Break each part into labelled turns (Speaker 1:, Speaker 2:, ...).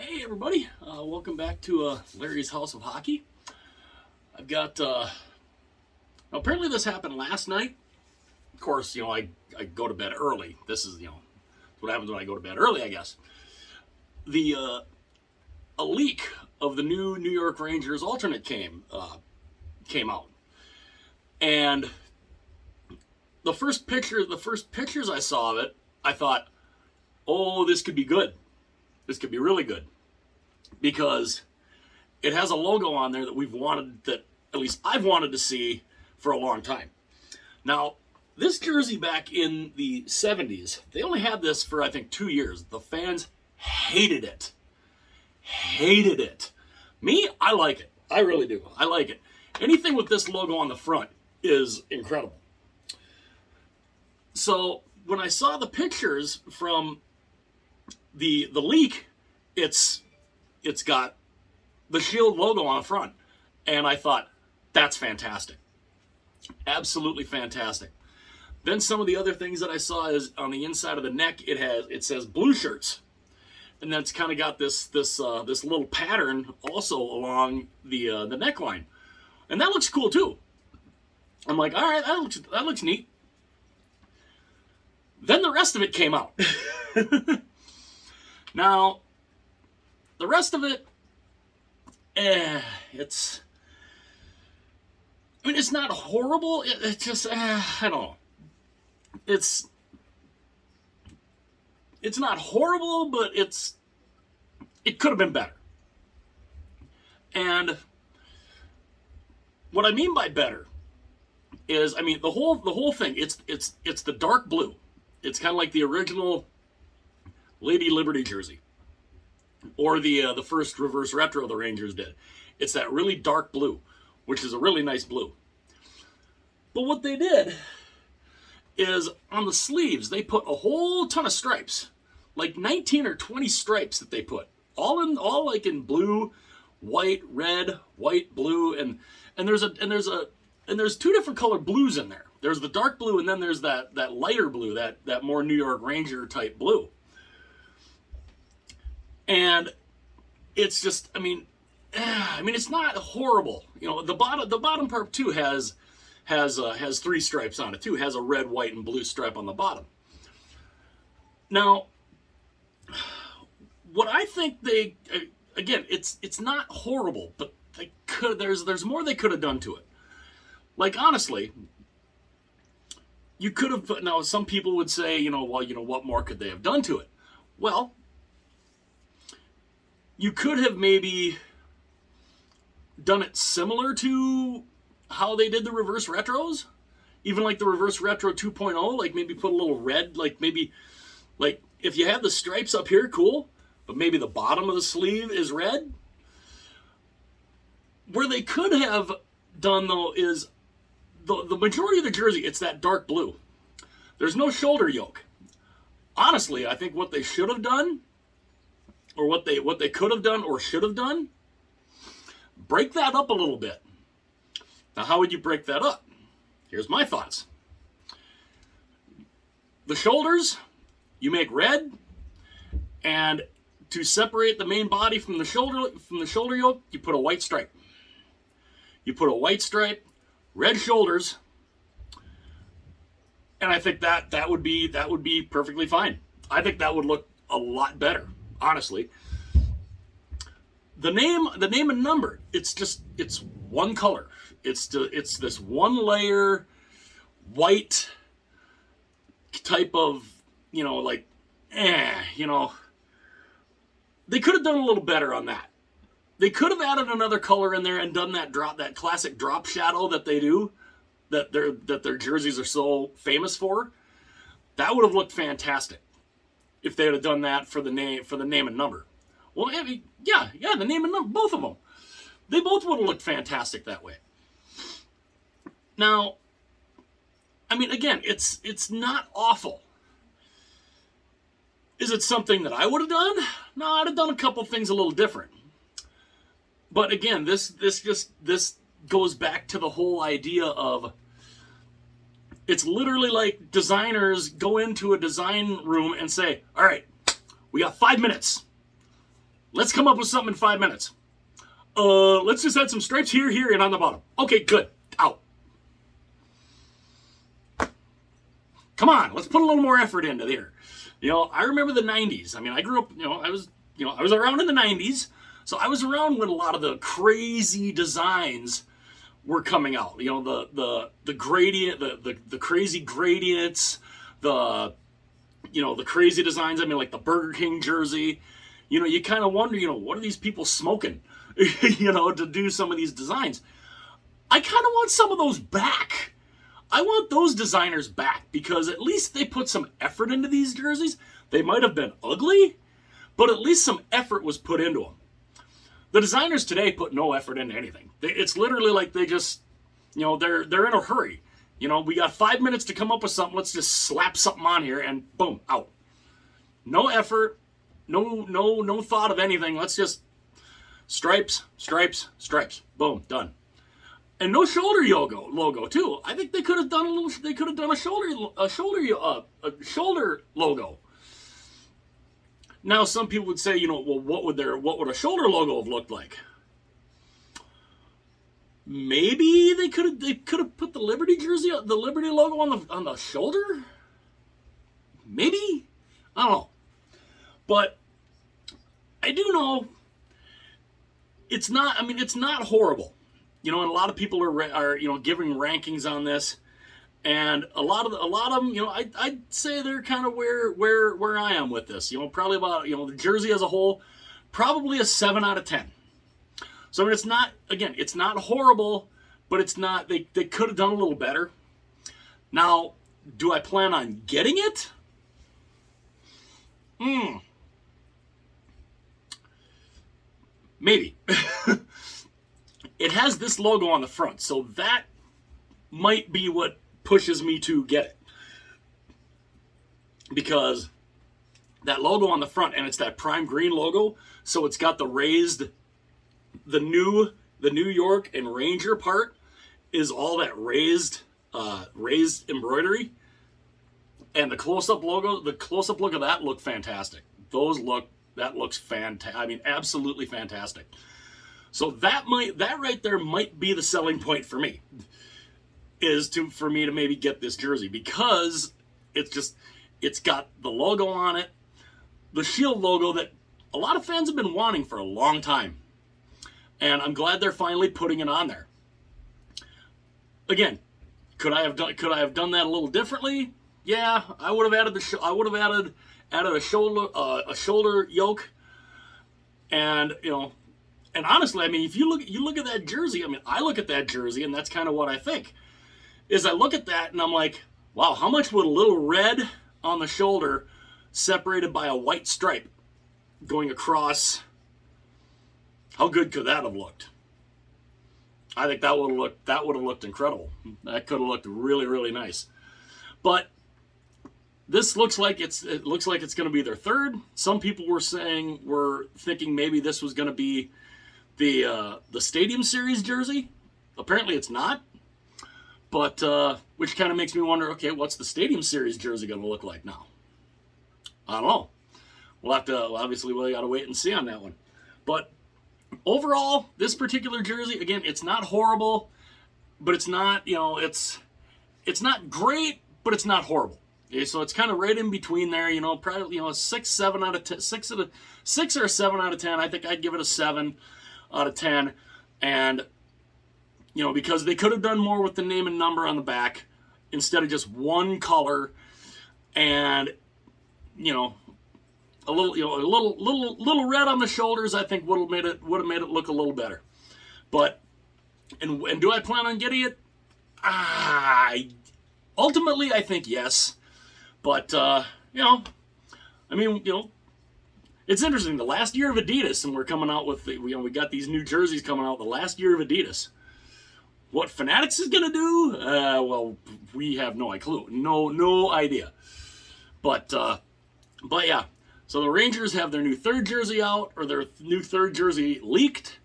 Speaker 1: Hey everybody, welcome back to Larry's House of Hockey. I've got, apparently this happened last night. Of course, I go to bed early. This is, what happens when I go to bed early, I guess. A leak of the new New York Rangers alternate came out. And the first pictures I saw of it, I thought, oh, this could be good. This could be really good. Because it has a logo on there that at least I've wanted to see for a long time. Now, this jersey back in the 70s, they only had this for I think 2 years. The fans hated it. Hated it. Me, I like it. I really do. I like it. Anything with this logo on the front is incredible. So, when I saw the pictures from the leak, it's got the Shield logo on the front. And I thought, that's fantastic. Absolutely fantastic. Then some of the other things that I saw is on the inside of the neck, it says Blue Shirts. And that's kind of got this little pattern also along the neckline. And that looks cool too. I'm like, all right, that looks neat. Then the rest of it came out. Now, the rest of it, it's not horrible. It's just, I don't know. It's not horrible, but it could have been better. And what I mean by better is, the whole thing. It's the dark blue. It's kind of like the original Lady Liberty jersey, or the first reverse retro the Rangers did. It's that really dark blue, which is a really nice blue. But what they did is on the sleeves they put a whole ton of stripes, like 19 or 20 stripes that they put, all like in blue, white, red, white, blue, and there's two different colored blues in there. There's the dark blue, and then there's that lighter blue, that more New York Ranger type blue. And it's just, it's not horrible. The bottom part too has 3 stripes on it too. It has a red, white, and blue stripe on the bottom. Now, what I think it's not horrible, but there's more they could have done to it. Like, honestly, you could have put, now some people would say, what more could they have done to it? Well, you could have maybe done it similar to how they did the reverse retros. Even like the reverse retro 2.0, like maybe put a little red, like if you have the stripes up here, cool, but maybe the bottom of the sleeve is red. Where they could have done, though, is the majority of the jersey, it's that dark blue. There's no shoulder yoke. Honestly, I think what they should have done, or what they could have done or should have done, break that up a little bit. Now, how would you break that up? Here's my thoughts. The shoulders, you make red, and to separate the main body from the shoulder yoke, you put a white stripe. You put a white stripe, red shoulders, and I think that would be perfectly fine. I think that would look a lot better, honestly. The name and number, it's one color. It's this one layer white type of, they could have done a little better on that. They could have added another color in there and done that classic drop shadow that they do, that their jerseys are so famous for. That would have looked fantastic if they would have done that for the name and number. Well, the name and number, both of them. They both would have looked fantastic that way. Now, again, it's not awful. Is it something that I would have done? No, I'd have done a couple things a little different. But again, this goes back to the whole idea of, it's literally like designers go into a design room and say, all right, we got 5 minutes. Let's come up with something in 5 minutes. Let's just add some stripes here, here, and on the bottom. Okay, good. Out. Come on, let's put a little more effort into there. I remember the 90s. I mean, I grew up, I was around in the 90s, so I was around when a lot of the crazy designs were coming out. The gradient, the crazy gradients, the crazy designs. I mean, like the Burger King jersey. You kind of wonder, what are these people smoking, to do some of these designs. I kind of want some of those back. I want those designers back because at least they put some effort into these jerseys. They might have been ugly, but at least some effort was put into them. The designers today put no effort into anything. It's literally like they just, they're in a hurry. We got 5 minutes to come up with something. Let's just slap something on here and boom, out. No effort, no thought of anything. Let's just stripes, stripes, stripes. Boom, done. And no shoulder logo too. I think they could have done a shoulder logo. Now some people would say, well, what would a shoulder logo have looked like? Maybe they could have put the Liberty logo on the shoulder. Maybe, I don't know, but I do know it's not horrible. And a lot of people are giving rankings on this, and a lot of them, I'd say they're kind of where I am with this. Probably about the jersey as a whole, probably a 7 out of 10. So I mean, it's not horrible, but it's not. They could have done a little better. Now, do I plan on getting it? Maybe. It has this logo on the front, so that might be what pushes me to get it. Because that logo on the front, and it's that prime green logo, so it's got the New York and Ranger part is all that raised embroidery. And the close-up look of that looked fantastic. That looks fantastic. I mean, absolutely fantastic. So that right there might be the selling point for me, for me to maybe get this jersey, because it's got the logo on it, the Shield logo that a lot of fans have been wanting for a long time, and I'm glad they're finally putting it on there. Again, could I have done that a little differently? Yeah, I would have added a shoulder yoke, and And honestly, I mean, if you look at that jersey, I mean, I look at that jersey, and that's kind of what I think. Is I look at that, and I'm like, wow, how much would a little red on the shoulder separated by a white stripe going across, how good could that have looked? I think that would have looked incredible. That could have looked really, really nice. But this looks like it's going to be their third. Some people were thinking maybe this was going to be the Stadium Series jersey. Apparently it's not. But which kind of makes me wonder, okay, what's the Stadium Series jersey going to look like now? I don't know. We'll have to, obviously, we got to wait and see on that one. But overall, this particular jersey, again, it's not horrible, but it's not, it's not great, but it's not horrible. Okay, so it's kind of right in between there, probably, 6 or a 7 out of 10. I think I'd give it a 7 out of 10. And, because they could have done more with the name and number on the back instead of just one color, and, a little red on the shoulders, I think would have made it look a little better. But and do I plan on getting it? Ultimately, I think yes. But it's interesting. The last year of Adidas, and we're coming out with we got these new jerseys coming out. The last year of Adidas. What Fanatics is gonna do? Well, we have no clue. No idea. But yeah. So the Rangers have their new third jersey out, or their new third jersey leaked,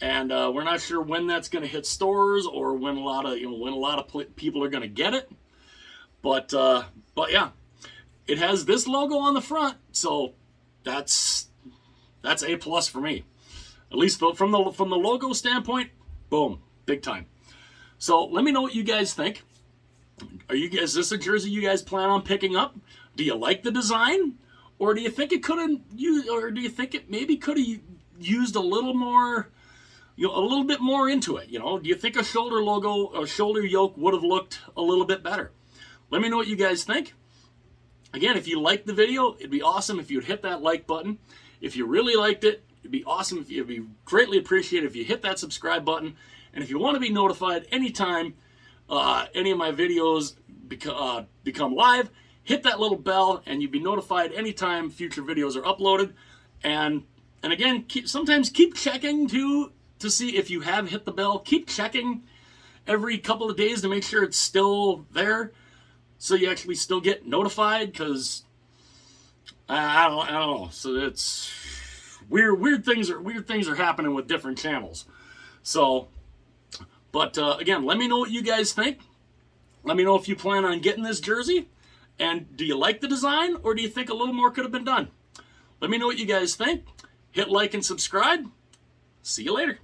Speaker 1: and we're not sure when that's going to hit stores or when a lot of people are going to get it. But yeah, it has this logo on the front, so that's That's A+ for me. At least from the logo standpoint, boom, big time. So let me know what you guys think. Is this a jersey you guys plan on picking up? Do you like the design, or do you think it could have used, or do you think it maybe could have used a little more, a little bit more into it? Do you think a shoulder logo, a shoulder yoke would have looked a little bit better? Let me know what you guys think. Again, if you liked the video, it'd be awesome if you'd hit that like button. If you really liked it, it'd be awesome if it'd be greatly appreciated if you hit that subscribe button. And if you want to be notified anytime any of my videos become live, hit that little bell and you'll be notified anytime future videos are uploaded. And again, sometimes keep checking to see if you have hit the bell. Keep checking every couple of days to make sure it's still there, so you actually still get notified, because I don't know. So it's weird things are happening with different channels. So, but again, let me know what you guys think. Let me know if you plan on getting this jersey, and do you like the design, or do you think a little more could have been done? Let me know what you guys think. Hit like and subscribe. See you later.